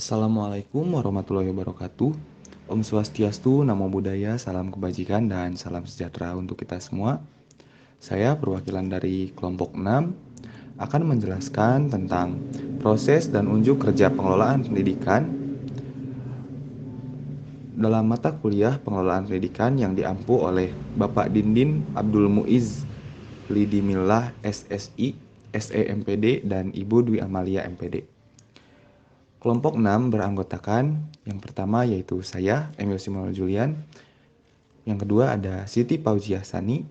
Assalamualaikum warahmatullahi wabarakatuh. Om Swastiastu, Namo Buddhaya, salam kebajikan dan salam sejahtera untuk kita semua. Saya perwakilan dari kelompok 6 akan menjelaskan tentang proses dan unjuk kerja pengelolaan pendidikan dalam mata kuliah pengelolaan pendidikan yang diampu oleh Bapak Dindin Abdul Muiz Lidimillah SSI, SEMPD, dan Ibu Dwi Amalia MPD. Kelompok 6 beranggotakan yang pertama yaitu saya, Emil Simonal Julian, yang kedua ada Siti Paujiasani,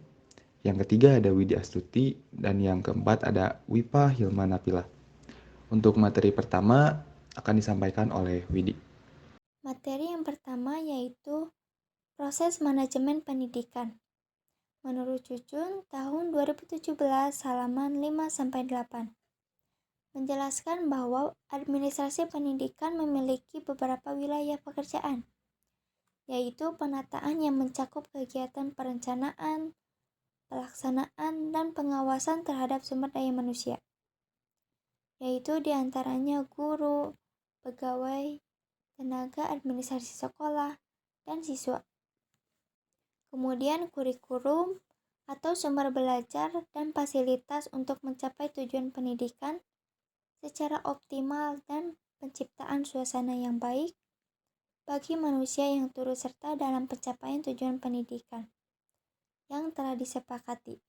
yang ketiga ada Widi Astuti, dan yang keempat ada Wipa Hilmanapila. Untuk materi pertama akan disampaikan oleh Widi. Materi yang pertama yaitu proses manajemen pendidikan. Menurut Cucun, tahun 2017 halaman 5-8. Menjelaskan bahwa administrasi pendidikan memiliki beberapa wilayah pekerjaan, yaitu penataan yang mencakup kegiatan perencanaan, pelaksanaan, dan pengawasan terhadap sumber daya manusia, yaitu diantaranya guru, pegawai, tenaga administrasi sekolah, dan siswa. Kemudian kurikulum atau sumber belajar dan fasilitas untuk mencapai tujuan pendidikan secara optimal dan penciptaan suasana yang baik bagi manusia yang turut serta dalam pencapaian tujuan pendidikan yang telah disepakati.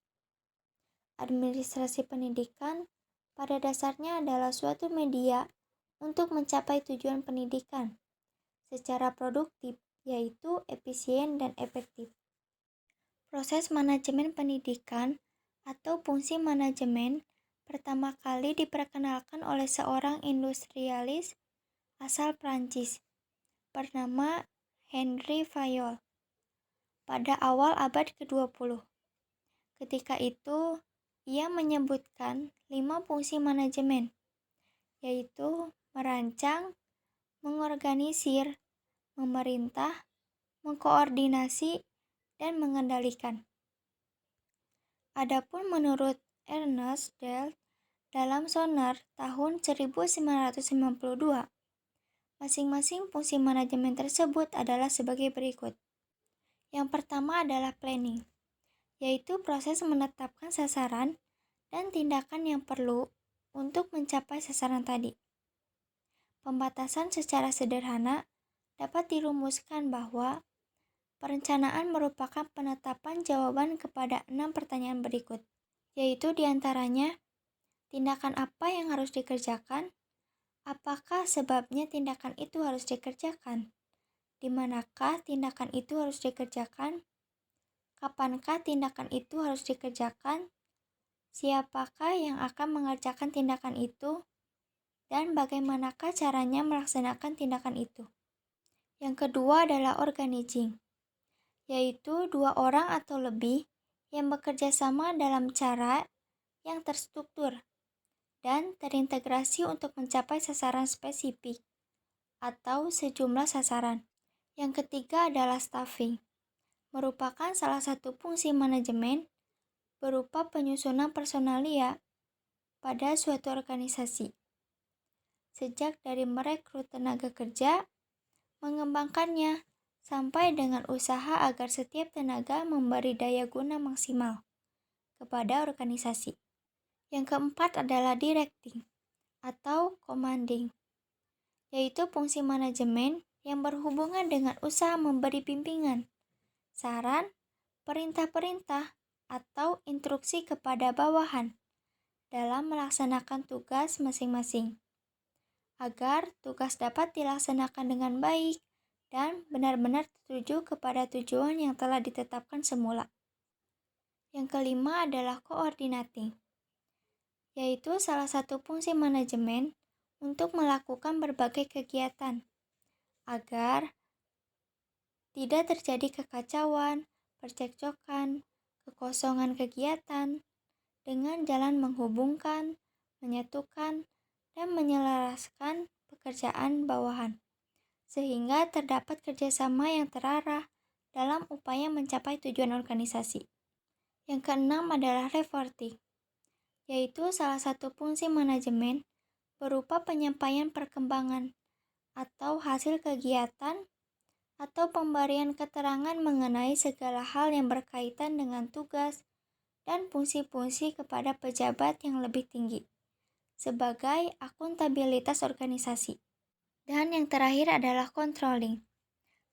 Administrasi pendidikan pada dasarnya adalah suatu media untuk mencapai tujuan pendidikan secara produktif, yaitu efisien dan efektif. Proses manajemen pendidikan atau fungsi manajemen pertama kali diperkenalkan oleh seorang industrialis asal Prancis bernama Henri Fayol pada awal abad ke-20. Ketika itu, ia menyebutkan 5 fungsi manajemen, yaitu merancang, mengorganisir, memerintah, mengkoordinasi, dan mengendalikan. Adapun menurut Ernest Dell dalam Sonar tahun 1992, masing-masing fungsi manajemen tersebut adalah sebagai berikut. Yang pertama adalah planning, yaitu proses menetapkan sasaran dan tindakan yang perlu untuk mencapai sasaran tadi. Pembatasan secara sederhana dapat dirumuskan bahwa perencanaan merupakan penetapan jawaban kepada 6 pertanyaan berikut, yaitu diantaranya, tindakan apa yang harus dikerjakan, apakah sebabnya tindakan itu harus dikerjakan, di manakah tindakan itu harus dikerjakan, kapankah tindakan itu harus dikerjakan, siapakah yang akan mengerjakan tindakan itu, dan bagaimanakah caranya melaksanakan tindakan itu. Yang kedua adalah organizing, yaitu 2 orang atau lebih yang bekerja sama dalam cara yang terstruktur dan terintegrasi untuk mencapai sasaran spesifik atau sejumlah sasaran. Yang ketiga adalah staffing, merupakan salah satu fungsi manajemen berupa penyusunan personalia pada suatu organisasi, sejak dari merekrut tenaga kerja, mengembangkannya, sampai dengan usaha agar setiap tenaga memberi daya guna maksimal kepada organisasi. Yang keempat adalah directing atau commanding, yaitu fungsi manajemen yang berhubungan dengan usaha memberi bimbingan, saran, perintah-perintah, atau instruksi kepada bawahan dalam melaksanakan tugas masing-masing, agar tugas dapat dilaksanakan dengan baik dan benar-benar tertuju kepada tujuan yang telah ditetapkan semula. Yang kelima adalah coordinating, yaitu salah satu fungsi manajemen untuk melakukan berbagai kegiatan agar tidak terjadi kekacauan, percekcokan, kekosongan kegiatan dengan jalan menghubungkan, menyatukan, dan menyelaraskan pekerjaan bawahan, sehingga terdapat kerjasama yang terarah dalam upaya mencapai tujuan organisasi. Yang keenam adalah reporting, yaitu salah satu fungsi manajemen berupa penyampaian perkembangan atau hasil kegiatan atau pemberian keterangan mengenai segala hal yang berkaitan dengan tugas dan fungsi-fungsi kepada pejabat yang lebih tinggi sebagai akuntabilitas organisasi. Dan yang terakhir adalah controlling.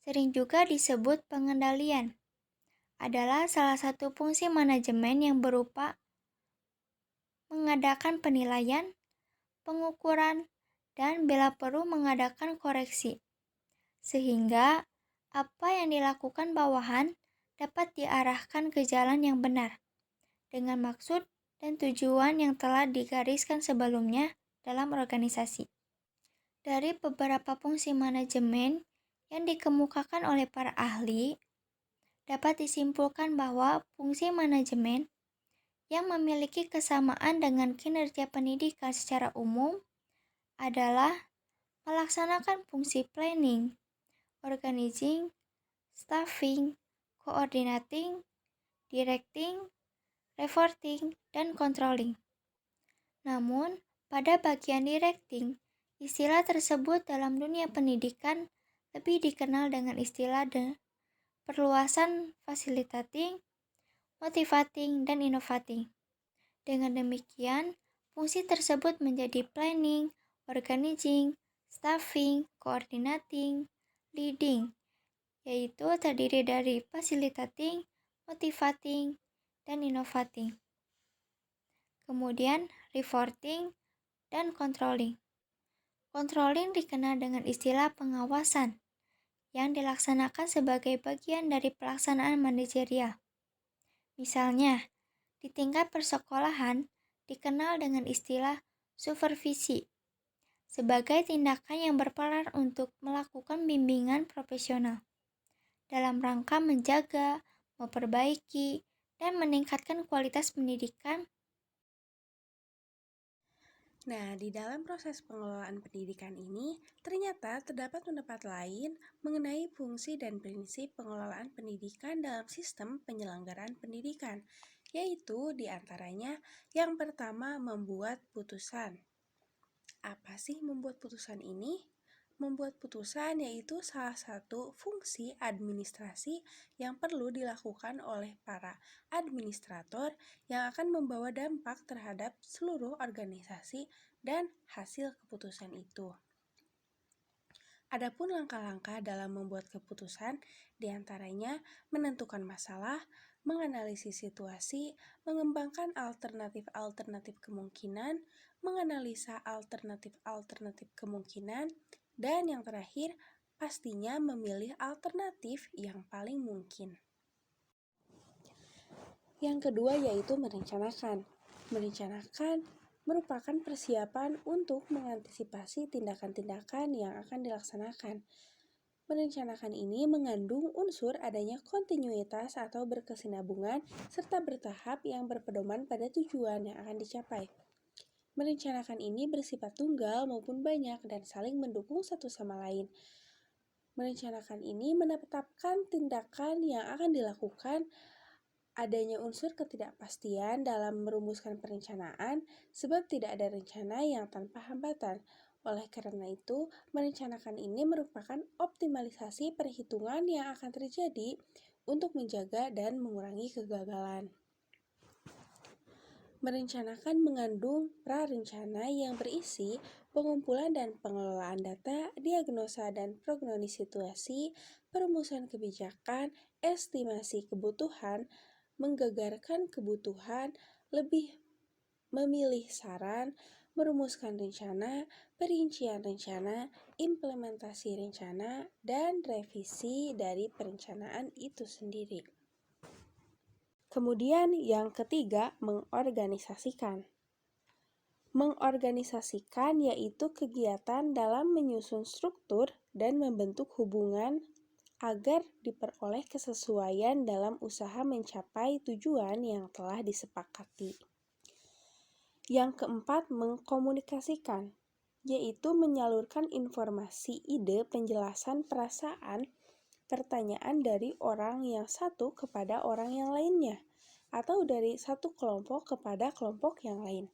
Sering juga disebut pengendalian. Adalah salah satu fungsi manajemen yang berupa mengadakan penilaian, pengukuran, dan bila perlu mengadakan koreksi. Sehingga apa yang dilakukan bawahan dapat diarahkan ke jalan yang benar dengan maksud dan tujuan yang telah digariskan sebelumnya dalam organisasi. Dari beberapa fungsi manajemen yang dikemukakan oleh para ahli, dapat disimpulkan bahwa fungsi manajemen yang memiliki kesamaan dengan kinerja pendidikan secara umum adalah melaksanakan fungsi planning, organizing, staffing, coordinating, directing, reporting, dan controlling. Namun, pada bagian directing, istilah tersebut dalam dunia pendidikan lebih dikenal dengan istilah perluasan facilitating, motivating, dan innovating. Dengan demikian, fungsi tersebut menjadi planning, organizing, staffing, coordinating, leading, yaitu terdiri dari facilitating, motivating, dan innovating. Kemudian, reporting dan controlling. Controlling dikenal dengan istilah pengawasan yang dilaksanakan sebagai bagian dari pelaksanaan manajerial. Misalnya, di tingkat persekolahan dikenal dengan istilah supervisi sebagai tindakan yang berperan untuk melakukan bimbingan profesional dalam rangka menjaga, memperbaiki, dan meningkatkan kualitas pendidikan. Nah, di dalam proses pengelolaan pendidikan ini, ternyata terdapat pendapat lain mengenai fungsi dan prinsip pengelolaan pendidikan dalam sistem penyelenggaraan pendidikan, yaitu diantaranya yang pertama membuat putusan. Apa sih membuat putusan ini? Membuat putusan yaitu salah satu fungsi administrasi yang perlu dilakukan oleh para administrator yang akan membawa dampak terhadap seluruh organisasi dan hasil keputusan itu. Adapun langkah-langkah dalam membuat keputusan diantaranya menentukan masalah, menganalisis situasi, mengembangkan alternatif-alternatif kemungkinan, menganalisa alternatif-alternatif kemungkinan, dan yang terakhir, pastinya memilih alternatif yang paling mungkin. Yang kedua yaitu merencanakan. Merencanakan merupakan persiapan untuk mengantisipasi tindakan-tindakan yang akan dilaksanakan. Merencanakan ini mengandung unsur adanya kontinuitas atau berkesinambungan serta bertahap yang berpedoman pada tujuan yang akan dicapai. Merencanakan ini bersifat tunggal maupun banyak dan saling mendukung satu sama lain. Merencanakan ini menetapkan tindakan yang akan dilakukan. Adanya unsur ketidakpastian dalam merumuskan perencanaan sebab tidak ada rencana yang tanpa hambatan. Oleh karena itu, merencanakan ini merupakan optimalisasi perhitungan yang akan terjadi untuk menjaga dan mengurangi kegagalan. Merencanakan mengandung prarencana yang berisi pengumpulan dan pengelolaan data, diagnosa dan prognosis situasi, perumusan kebijakan, estimasi kebutuhan, menggagarkan kebutuhan, lebih memilih saran, merumuskan rencana, perincian rencana, implementasi rencana, dan revisi dari perencanaan itu sendiri. Kemudian yang ketiga, mengorganisasikan. Mengorganisasikan yaitu kegiatan dalam menyusun struktur dan membentuk hubungan agar diperoleh kesesuaian dalam usaha mencapai tujuan yang telah disepakati. Yang keempat, mengkomunikasikan, yaitu menyalurkan informasi, ide, penjelasan, perasaan, pertanyaan dari orang yang satu kepada orang yang lainnya, atau dari satu kelompok kepada kelompok yang lain.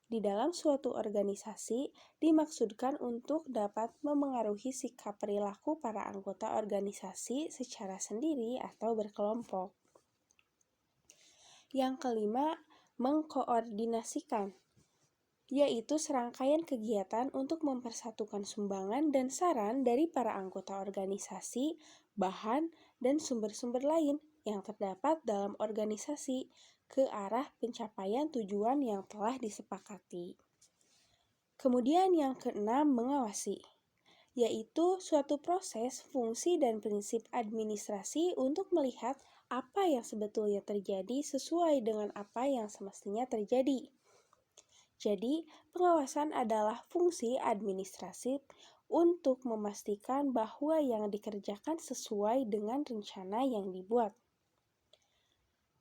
Di dalam suatu organisasi dimaksudkan untuk dapat memengaruhi sikap perilaku para anggota organisasi secara sendiri atau berkelompok. Yang kelima, mengkoordinasikan, yaitu serangkaian kegiatan untuk mempersatukan sumbangan dan saran dari para anggota organisasi, bahan, dan sumber-sumber lain yang terdapat dalam organisasi ke arah pencapaian tujuan yang telah disepakati. Kemudian yang keenam, mengawasi, yaitu suatu proses, fungsi, dan prinsip administrasi untuk melihat apa yang sebetulnya terjadi sesuai dengan apa yang semestinya terjadi. Jadi, pengawasan adalah fungsi administratif untuk memastikan bahwa yang dikerjakan sesuai dengan rencana yang dibuat.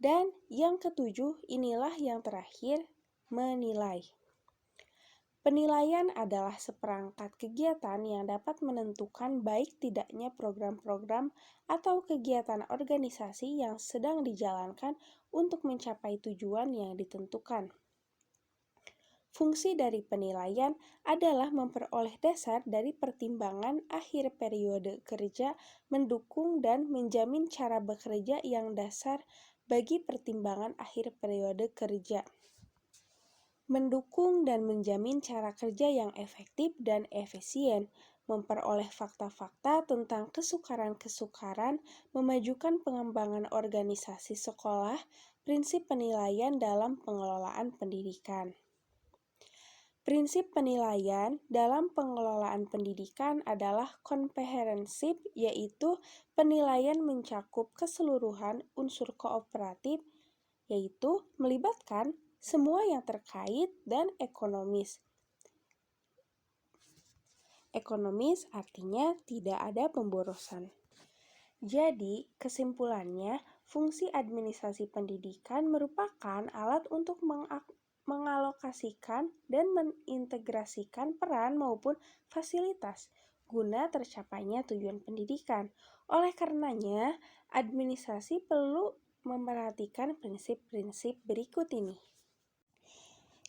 Dan yang ketujuh, inilah yang terakhir, menilai. Penilaian adalah seperangkat kegiatan yang dapat menentukan baik tidaknya program-program atau kegiatan organisasi yang sedang dijalankan untuk mencapai tujuan yang ditentukan. Fungsi dari penilaian adalah memperoleh dasar dari pertimbangan akhir periode kerja, mendukung dan menjamin cara bekerja yang dasar bagi pertimbangan akhir periode kerja. Mendukung dan menjamin cara kerja yang efektif dan efisien, memperoleh fakta-fakta tentang kesukaran-kesukaran, memajukan pengembangan organisasi sekolah, prinsip penilaian dalam pengelolaan pendidikan. Prinsip penilaian dalam pengelolaan pendidikan adalah komprehensif, yaitu penilaian mencakup keseluruhan unsur kooperatif, yaitu melibatkan semua yang terkait dan ekonomis. Ekonomis artinya tidak ada pemborosan. Jadi, kesimpulannya, fungsi administrasi pendidikan merupakan alat untuk mengalokasikan dan mengintegrasikan peran maupun fasilitas guna tercapainya tujuan pendidikan. Oleh karenanya, administrasi perlu memperhatikan prinsip-prinsip berikut ini.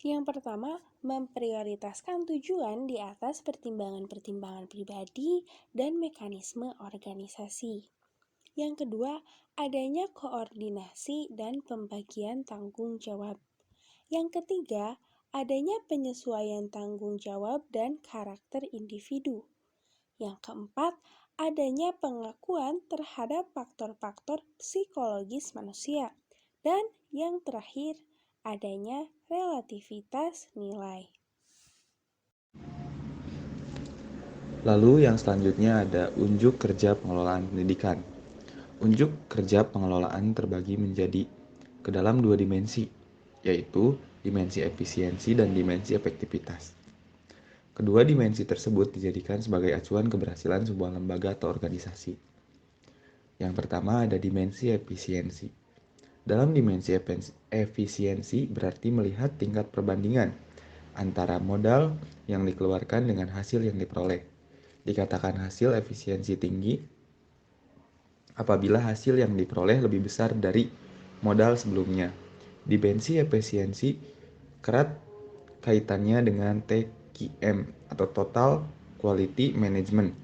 Yang pertama, memprioritaskan tujuan di atas pertimbangan-pertimbangan pribadi dan mekanisme organisasi. Yang kedua, adanya koordinasi dan pembagian tanggung jawab. Yang ketiga, adanya penyesuaian tanggung jawab dan karakter individu. Yang keempat, adanya pengakuan terhadap faktor-faktor psikologis manusia. Dan yang terakhir, adanya relativitas nilai. Lalu yang selanjutnya ada unjuk kerja pengelolaan pendidikan. Unjuk kerja pengelolaan terbagi menjadi ke dalam dua dimensi, yaitu dimensi efisiensi dan dimensi efektivitas. Kedua dimensi tersebut dijadikan sebagai acuan keberhasilan sebuah lembaga atau organisasi. Yang pertama ada dimensi efisiensi. Dalam dimensi efisiensi berarti melihat tingkat perbandingan antara modal yang dikeluarkan dengan hasil yang diperoleh. Dikatakan hasil efisiensi tinggi apabila hasil yang diperoleh lebih besar dari modal sebelumnya. Dimensi efisiensi erat kaitannya dengan TQM atau Total Quality Management.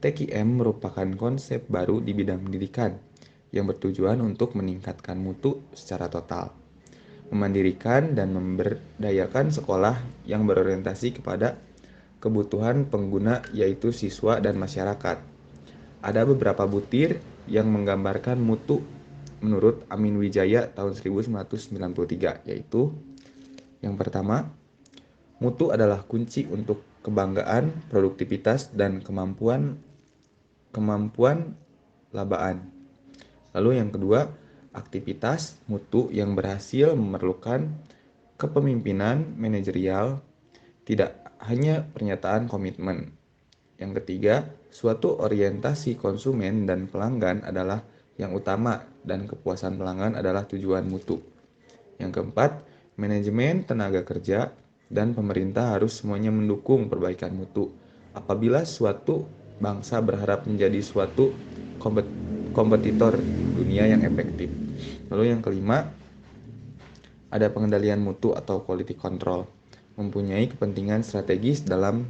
TQM merupakan konsep baru di bidang pendidikan yang bertujuan untuk meningkatkan mutu secara total, memandirikan dan memberdayakan sekolah yang berorientasi kepada kebutuhan pengguna yaitu siswa dan masyarakat. Ada beberapa butir yang menggambarkan mutu menurut Amin Wijaya tahun 1993, yaitu yang pertama, mutu adalah kunci untuk kebanggaan, produktivitas, dan kemampuan labaan. Lalu yang kedua, aktivitas mutu yang berhasil memerlukan kepemimpinan manajerial, tidak hanya pernyataan komitmen. Yang ketiga, suatu orientasi konsumen dan pelanggan adalah yang utama dan kepuasan pelanggan adalah tujuan mutu. Yang keempat, manajemen tenaga kerja dan pemerintah harus semuanya mendukung perbaikan mutu. Apabila suatu bangsa berharap menjadi suatu kompetitor dunia yang efektif. Lalu yang kelima, ada pengendalian mutu atau quality control. mempunyai kepentingan strategis dalam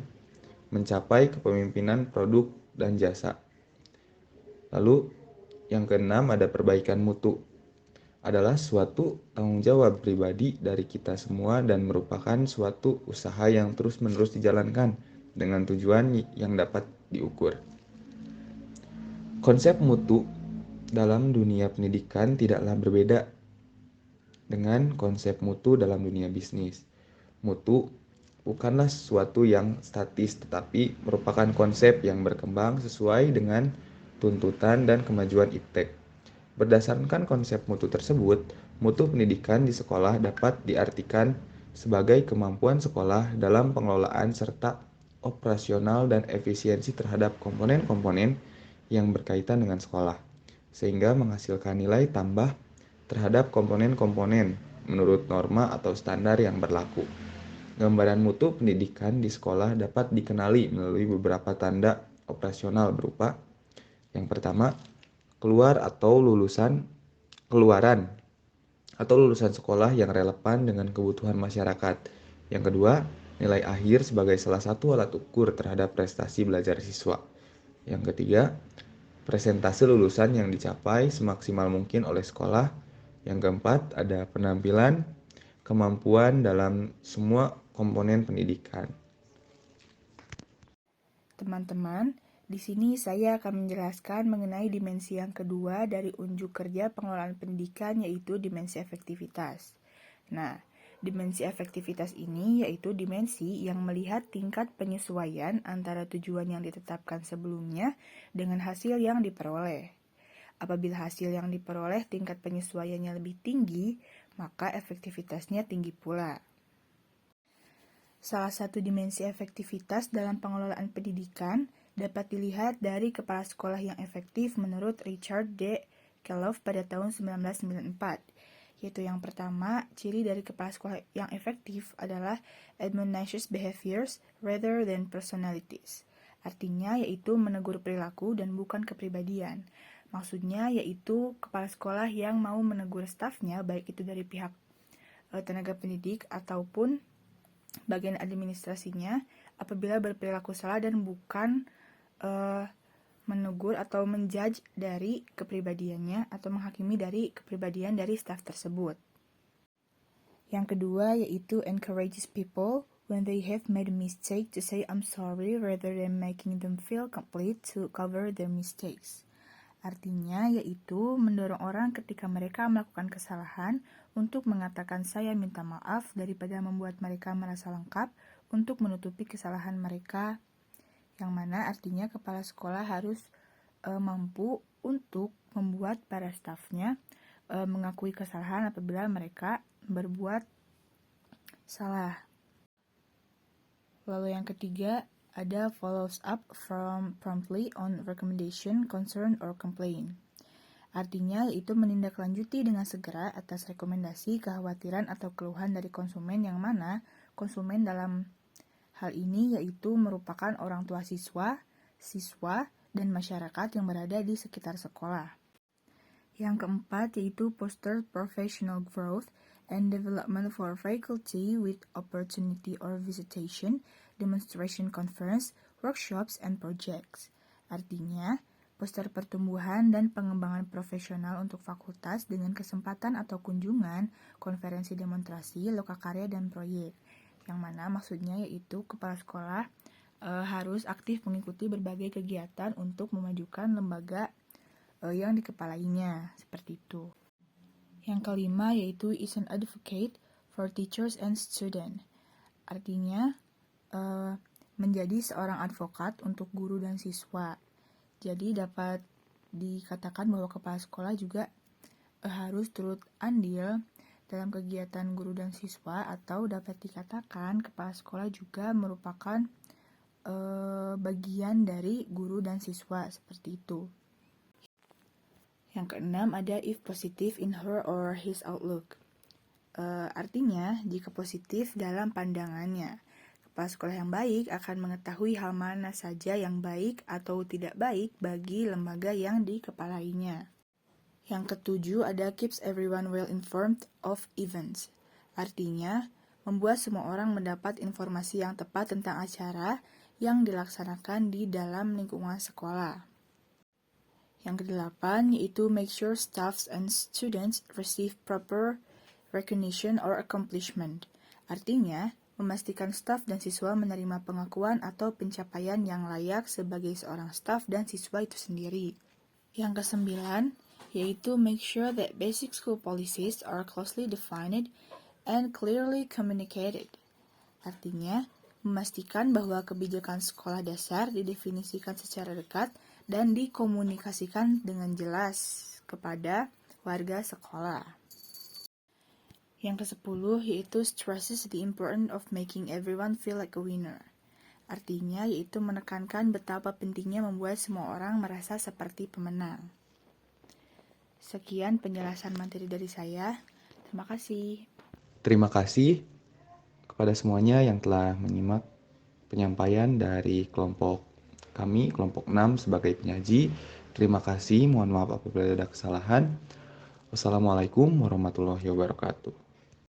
mencapai kepemimpinan produk dan jasa. Lalu yang keenam ada perbaikan mutu. Adalah suatu tanggung jawab pribadi dari kita semua dan merupakan suatu usaha yang terus-menerus dijalankan dengan tujuan yang dapat diukur. Konsep mutu dalam dunia pendidikan tidaklah berbeda dengan konsep mutu dalam dunia bisnis. Mutu bukanlah sesuatu yang statis, tetapi merupakan konsep yang berkembang sesuai dengan tuntutan dan kemajuan iptek. Berdasarkan konsep mutu tersebut, mutu pendidikan di sekolah dapat diartikan sebagai kemampuan sekolah dalam pengelolaan serta operasional dan efisiensi terhadap komponen-komponen yang berkaitan dengan sekolah, sehingga menghasilkan nilai tambah terhadap komponen-komponen menurut norma atau standar yang berlaku. Gambaran mutu pendidikan di sekolah dapat dikenali melalui beberapa tanda operasional berupa: yang pertama, keluaran atau lulusan sekolah yang relevan dengan kebutuhan masyarakat. Yang kedua, nilai akhir sebagai salah satu alat ukur terhadap prestasi belajar siswa. Yang ketiga, presentase lulusan yang dicapai semaksimal mungkin oleh sekolah. Yang keempat, ada penampilan, kemampuan dalam semua komponen pendidikan. Teman-teman, di sini saya akan menjelaskan mengenai dimensi yang kedua dari unjuk kerja pengelolaan pendidikan, yaitu dimensi efektivitas. Nah, dimensi efektivitas ini yaitu dimensi yang melihat tingkat penyesuaian antara tujuan yang ditetapkan sebelumnya dengan hasil yang diperoleh. Apabila hasil yang diperoleh tingkat penyesuaiannya lebih tinggi, maka efektivitasnya tinggi pula. Salah satu dimensi efektivitas dalam pengelolaan pendidikan dapat dilihat dari kepala sekolah yang efektif menurut Richard D. Kellogg pada tahun 1994, yaitu yang pertama, ciri dari kepala sekolah yang efektif adalah admonitions behaviors rather than personalities. Artinya yaitu menegur perilaku dan bukan kepribadian. Maksudnya yaitu kepala sekolah yang mau menegur stafnya, baik itu dari pihak tenaga pendidik ataupun bagian administrasinya, apabila berperilaku salah dan bukan menegur atau menjudge dari kepribadiannya atau menghakimi dari kepribadian dari staf tersebut. Yang kedua yaitu encourages people when they have made a mistake to say I'm sorry rather than making them feel complete to cover their mistakes. Artinya yaitu mendorong orang ketika mereka melakukan kesalahan untuk mengatakan saya minta maaf daripada membuat mereka merasa lengkap untuk menutupi kesalahan mereka, yang mana artinya kepala sekolah harus mampu untuk membuat para stafnya mengakui kesalahan apabila mereka berbuat salah. Lalu yang ketiga ada follows up from promptly on recommendation, concern, or complaint. Artinya yaitu menindaklanjuti dengan segera atas rekomendasi, kekhawatiran, atau keluhan dari konsumen, yang mana konsumen dalam hal ini yaitu merupakan orang tua siswa, dan masyarakat yang berada di sekitar sekolah. Yang keempat yaitu foster professional growth and development for faculty with opportunity or visitation, demonstration conference, workshops, and projects. Artinya, foster pertumbuhan dan pengembangan profesional untuk fakultas dengan kesempatan atau kunjungan, konferensi demonstrasi, lokakarya, dan proyek. Yang mana maksudnya yaitu kepala sekolah harus aktif mengikuti berbagai kegiatan untuk memajukan lembaga yang dikepalainya, seperti itu. Yang kelima yaitu is an advocate for teachers and students. Artinya menjadi seorang advokat untuk guru dan siswa. Jadi dapat dikatakan bahwa kepala sekolah juga harus turut andil dalam kegiatan guru dan siswa, atau dapat dikatakan kepala sekolah juga merupakan bagian dari guru dan siswa, seperti itu. Yang keenam ada if positive in her or his outlook. Artinya jika positif dalam pandangannya. Kepala sekolah yang baik akan mengetahui hal mana saja yang baik atau tidak baik bagi lembaga yang dikepalainya. Yang ketujuh ada keeps everyone well informed of events. Artinya membuat semua orang mendapat informasi yang tepat tentang acara yang dilaksanakan di dalam lingkungan sekolah. Yang kedelapan yaitu make sure staffs and students receive proper recognition or accomplishment. Artinya, memastikan staf dan siswa menerima pengakuan atau pencapaian yang layak sebagai seorang staf dan siswa itu sendiri. Yang kesembilan yaitu make sure that basic school policies are closely defined and clearly communicated. Artinya, memastikan bahwa kebijakan sekolah dasar didefinisikan secara dekat dan dikomunikasikan dengan jelas kepada warga sekolah. Yang ke-10 yaitu stresses the importance of making everyone feel like a winner. Artinya yaitu menekankan betapa pentingnya membuat semua orang merasa seperti pemenang. Sekian penjelasan materi dari saya. Terima kasih. Terima kasih kepada semuanya yang telah menyimak penyampaian dari kelompok kami, kelompok 6 sebagai penyaji. Terima kasih, mohon maaf apabila ada kesalahan. Wassalamualaikum warahmatullahi wabarakatuh.